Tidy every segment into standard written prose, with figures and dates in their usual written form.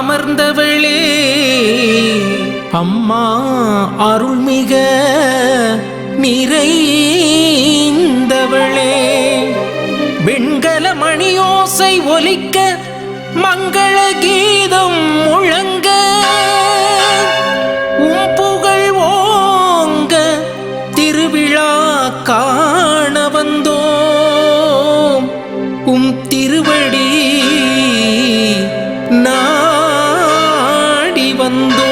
அமர்ந்தவளே அம்மா அருள்மிக நிறைந்தவளே வெண்கல மணியோசை ஒலிக்க மங்கள கீதம் முழங்க புகழ் ஓங்க திருவிழா காண வந்தோம் திருவடி நாடி வந்தோம்.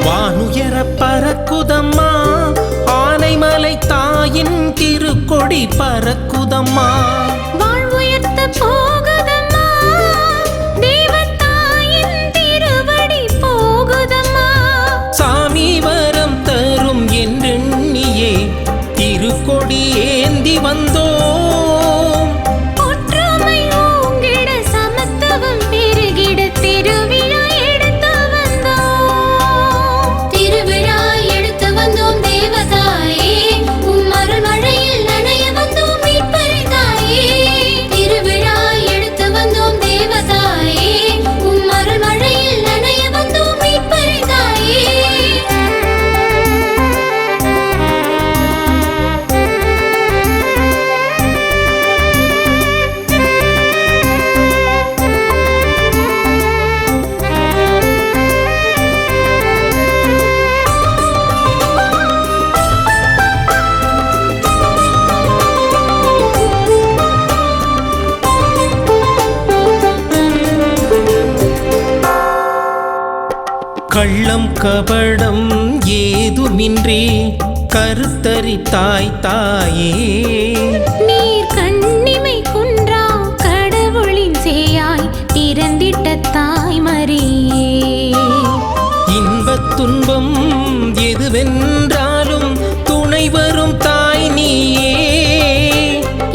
வானுயர பறக்குதம்மா ஆனைமலை தாயின் திருக்கொடி பறக்குதம்மா வாழ்வுயர்த்த போகுதம்மா தேவதாயின் திருவடி போகுதம்மா சாமி வரம் தரும் என்றெண்ணியே திருக்கொடி ஏந்தி வந்தோம். ஒற்றுமை ஓங்கிட சமத்துவம் பெருகிட திருவிழா எடுத்து வந்தோம். திருவிழா எடுத்து வந்தோம் தேவதாயே உம் அருள்மழையில் நனைய வந்தோம் மீட்பரை தாயே. திருவிழா எடுத்து வந்தோம் தேவதாயே உம் அருள்மழையில் நனைய வந்தோம் மீட்பரை தாயே. கள்ளம் கபடம் ஏதுமின்றி கருத்தரித்தாய் தாயே நீர் கண்ணிமை குன்றா கடவுளின் சேயாய் பிறந்திட்ட தாய் மரியே. இன்பத் துன்பம் எதுவென்றாலும் துணை வரும் தாய் நீயே.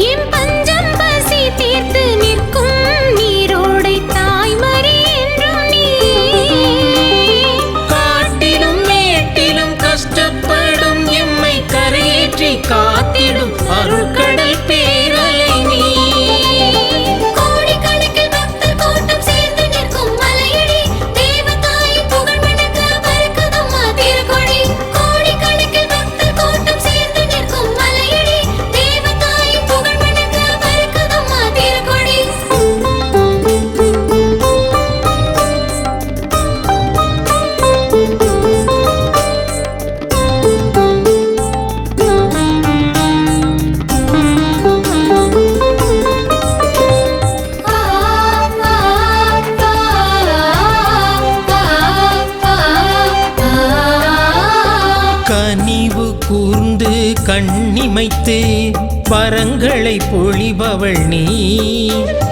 எம் பஞ்சம் பசி தீர்த்து நிற்கும் நீரோடை தாய் மரி என்றும் நீயே. காட்டிலும் மேட்டிலும் கஷ்டப்படும் எம்மை கரையேற்றி காத்திடும் அருள்கடல் பேரலை நீ. கோடிக்கணக்கில் பக்தர் கூட்டம் சேர்ந்து நிற்கும் மலையடி தேவதாயின் புகழ் மணக்க பறக்குதம்மா திருக்கொடி. கோடிக்கணக்கில் பக்தர் கூட்டம் சேர்ந்து நிற்கும் மலையடி தேவதாயின் புகழ் மணக்க பறக்குதம்மா திருக்கொடி. கனிவு கூர்ந்து கண்ணிமைத்து வரங்களை பொழிபவள் நீ.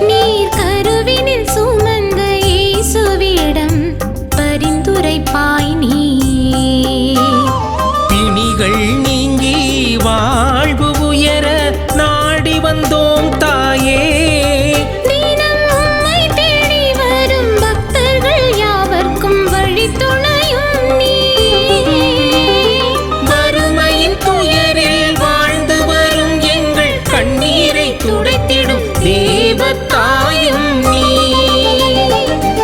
நீர் கருவினில் சுமந்த இயேசுவிடம் பரிந்துரைப்பாய் நீயே. பிணிகள் நீங்கி வாழ்வு உயர நாடி வந்தோம் தாயே. தினம் உம்மை தேடி வரும் பக்தர்கள் யாவர்க்கும் வழித்துணையும் நீயே. வறுமையின் துயரில் வாழ்ந்து வரும் எங்கள் கண்ணீரை துடைத்திடும் தேவதாயும் நீ.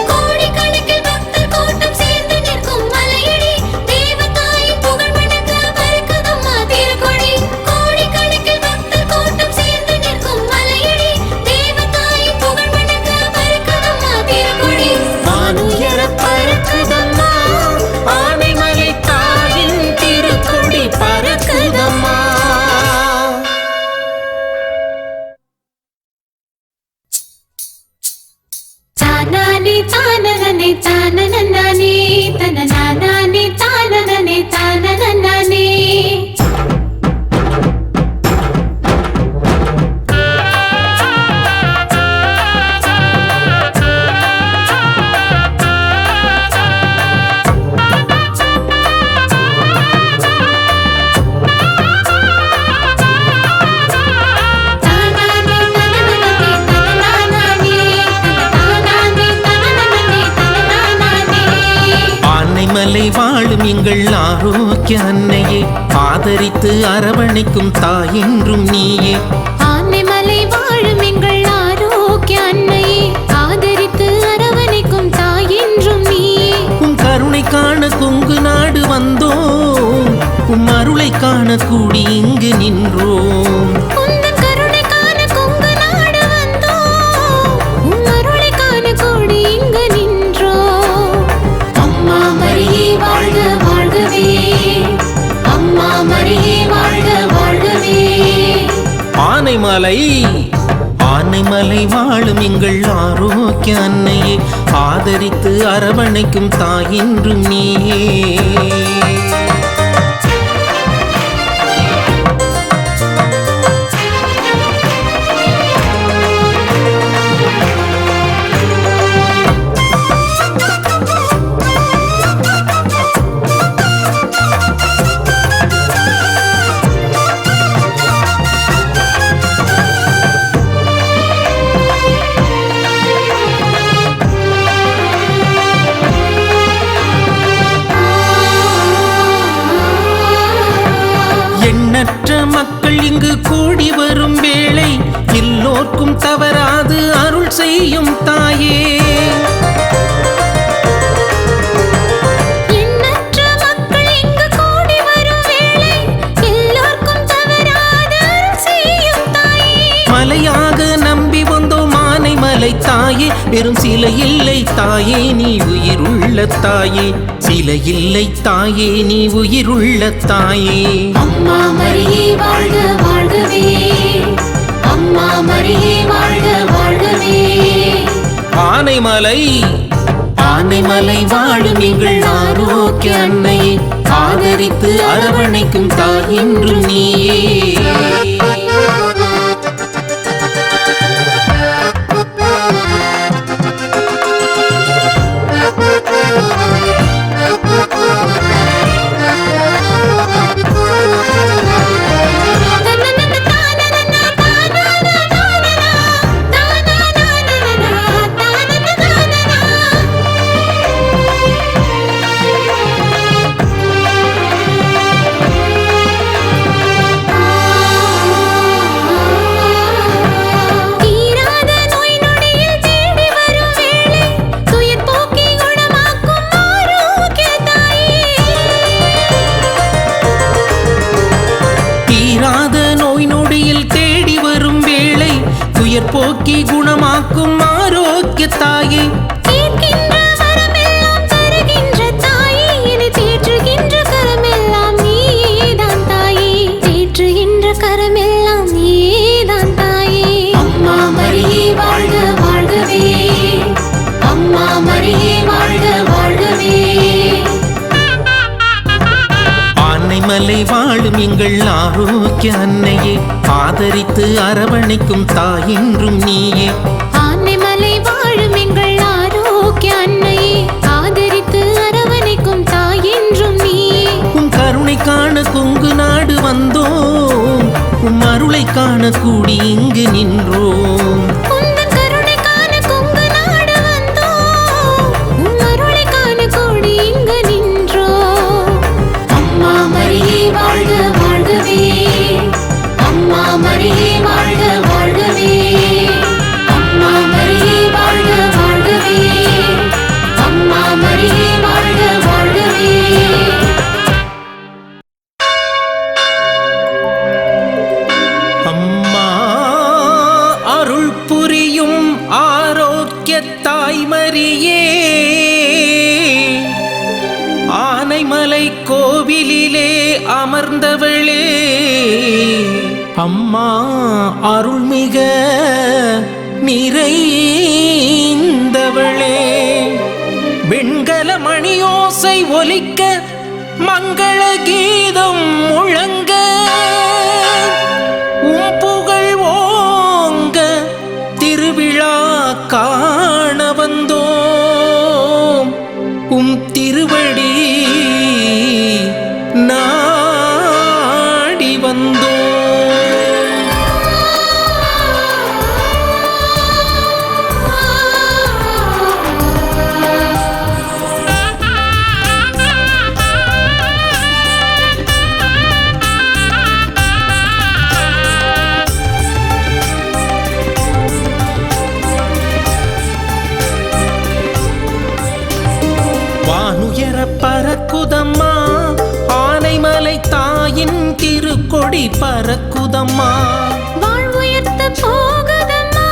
கோடிக்கணக்கில் பக்தர் கூட்டம் சேர்ந்து நிற்கும் மலையடி தேவதாயின் புகழ் மணக்க பறக்குதம்மா திருக்கொடி. எங்கள் ஆரோக்கிய அன்னையே, ஆதரித்து அரவணைக்கும் தாயென்றும் நீயே. ஆனைமலை வாழும் எங்கள் ஆரோக்கிய அன்னையே, ஆதரித்து அரவணைக்கும் தாயென்றும் நீயே. உம் கருணை காண கொங்கு நாடு வந்தோம், உம் அருளை காண கூடி இங்கு நின்றோம். உந்தன் கருணை காண கொங்கு நாடு வந்தோம், உம் அருளை காண கூடி இங்கு நின்றோம். அம்மா மரியே வாழ்க வாழ்கவே, அம்மா மரியே வாழ்க வாழ்கவே. ஆனைமலை ஆனைமலை வாழும் எங்கள் ஆரோக்கிய அன்னையே, ஆதரித்து அரவணைக்கும் தாயென்றும் நீயே. எண்ணற்ற மக்கள் இங்கு கூடி வரும் வேளை, எல்லோர்க்கும் தவறாது அருள் செய்யும் தாயே. எண்ணற்ற மக்கள் இங்கு கூடி வரும் வேளை, எல்லோர்க்கும் தவறாது அருள் செய்யும் தாயே. மலையாக நம்பி வந்தோம் ஆனைமலை தாயே, வெறும் சிலை இல்லை தாயே நீ உயிருள்ள தாயே, சிலை இல்லை தாயே நீ உயிருள்ள தாயே. அம்மா மரியே வாழ்க வாழ்கவே, அம்மா மரியே வாழ்க வாழ்கவே. ஆனைமலை ஆனைமலை வாழும் எங்கள் ஆரோக்கிய அன்னையே, ஆதரித்து அரவணைக்கும் தாயென்றும் நீயே. தீராத நோய் நொடியில் தேடி வரும் வேளை, துயர் போக்கி குணமாக்கும் ஆரோக்கிய தாயே. தீராத நோய் நொடியில் தேடி வரும் வேளை, துயர் போக்கி குணமாக்கும் ஆரோக்கிய தாயே. கேட்கின்ற வரமெல்லாம் தருகின்ற தாயே, என்னை தேற்றுகின்ற கரமெல்லாம் நீதான் தாயே, தேற்றுகின்ற கரமெல்லாம் நீதான் தாயே. அம்மா மரியே வாழ்க வாழ்கவே, அம்மா மரியே வாழ்க வாழ்கவே. ஆனைமலை வாழும் எங்கள் ஆரோக்கிய அன்னையே, ஆதரித்து அரவணைக்கும் தாயென்றும் நீயே. ஆனைமலை வாழும் எங்கள் ஆரோக்கிய அன்னையே, ஆதரித்து அரவணைக்கும் தாயென்றும் நீயே. உம் கருணை காண கொங்கு நாடு வந்தோம், உம் அருளை காண கூடி இங்கு நின்றோம். உந்தன் கருணை காண கொங்கு நாடு வந்தோம், உம் அருளை காண கூடி இங்கு நின்றோம். அம்மா மரியே வாழ்க வாழ்கவே, அம்மா மரியே வாழ்க வாழ்கவே, அம்மா மரியே வாழ்க வாழ்கவே, அம்மா மரியே வாழ்க வாழ்கவே. அம்மா அருள் புரியும் ஆரோக்கிய தாய்மரியே, ஆனைமலை கோவிலிலே அமர்ந்தவளே, அம்மா அருள்மிக நிறைந்தவளே, வெண்கல மணியோசை ஒலிக்க மங்கள கீதம் முழங்க, உம் புகழ் ஓங்க திருவிழா காண வந்தோம், உம் திருவடி நாடி வந்தோம். பறக்குதம்மா. வாழ்வுயர்த்த போகுதம்மா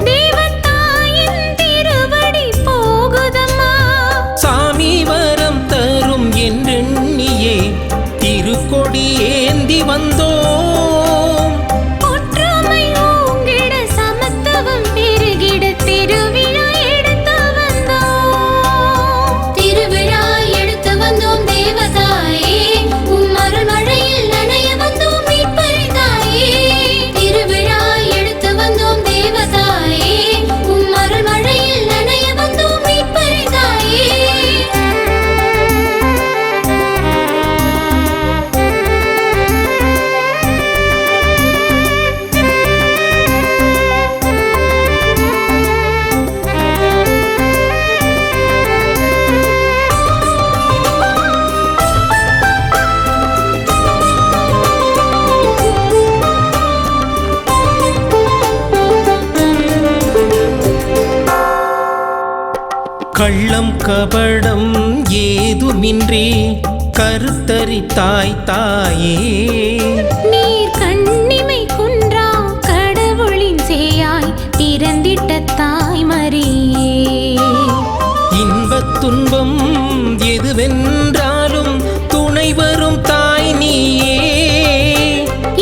தேவதாயின் திருவடி போகுதம்மா. சாமி வரம் தரும் என்றெண்ணியே திருக்கொடி ஏந்தி வந்தோம். ஒற்றுமை ஓங்கிட சமத்துவம் பெருகிட திருவிழா எடுத்து வந்தோம். திருவிழா எடுத்து வந்தோம் தேவதாயே, உம் அருள் மழையில் நனைய வந்தோம் மீட்பரிதாயே. திருவிழா எடுத்து வந்தோம் தேவதாயே, உம் அருள் மழையில் நனைய வந்தோம் மீட்பரிதாயே. கள்ளம் கபடம் ஏதுமின்றி கருத்தரித்தாய் தாயே. நீர் கண்ணிமை குன்றா கடவுளின் சேயாய் பிறந்திட்ட தாய் மரியே. இன்பத் துன்பம் எதுவென்றாலும் துணை வரும் தாய் நீயே.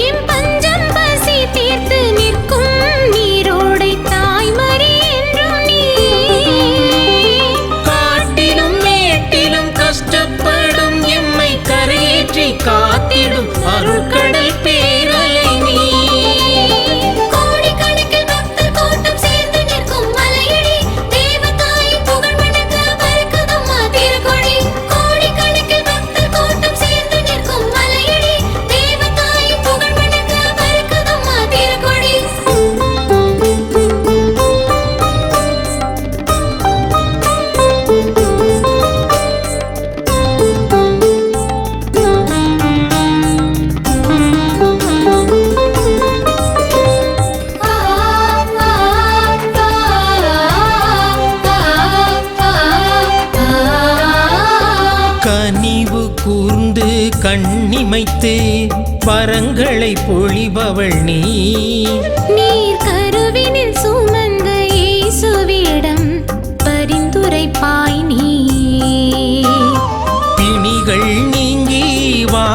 எம் பஞ்சம் பசி தீர்த்து நிற்கும் நீரோடை தாய் மரி என்றும் நீயே. காட்டிலும் மேட்டிலும் கஷ்டப்படும் எம்மை கரையேற்றி காத்திடும் அருள்கடல் பேரலை நீ. கோடிக்கணக்கில் பக்தர் கூட்டம் சேர்ந்து நிற்கும் மலையடி தேவதாயின் புகழ் மணக்க பறக்குதம்மா திருக்கொடி. கோடிக்கணக்கில் பக்தர் கூட்டம் சேர்ந்து நிற்கும் மலையடி தேவதாயின் புகழ் மணக்க பறக்குதம்மா திருக்கொடி. கனிவு கூர்ந்து கண்ணிமைத்து வரங்களை பொழிபவள் நீ. நீர் கருவினில் சுமந்த இயேசுவிடம் பரிந்துரைப்பாய் நீ. பிணிகள் நீங்கி வா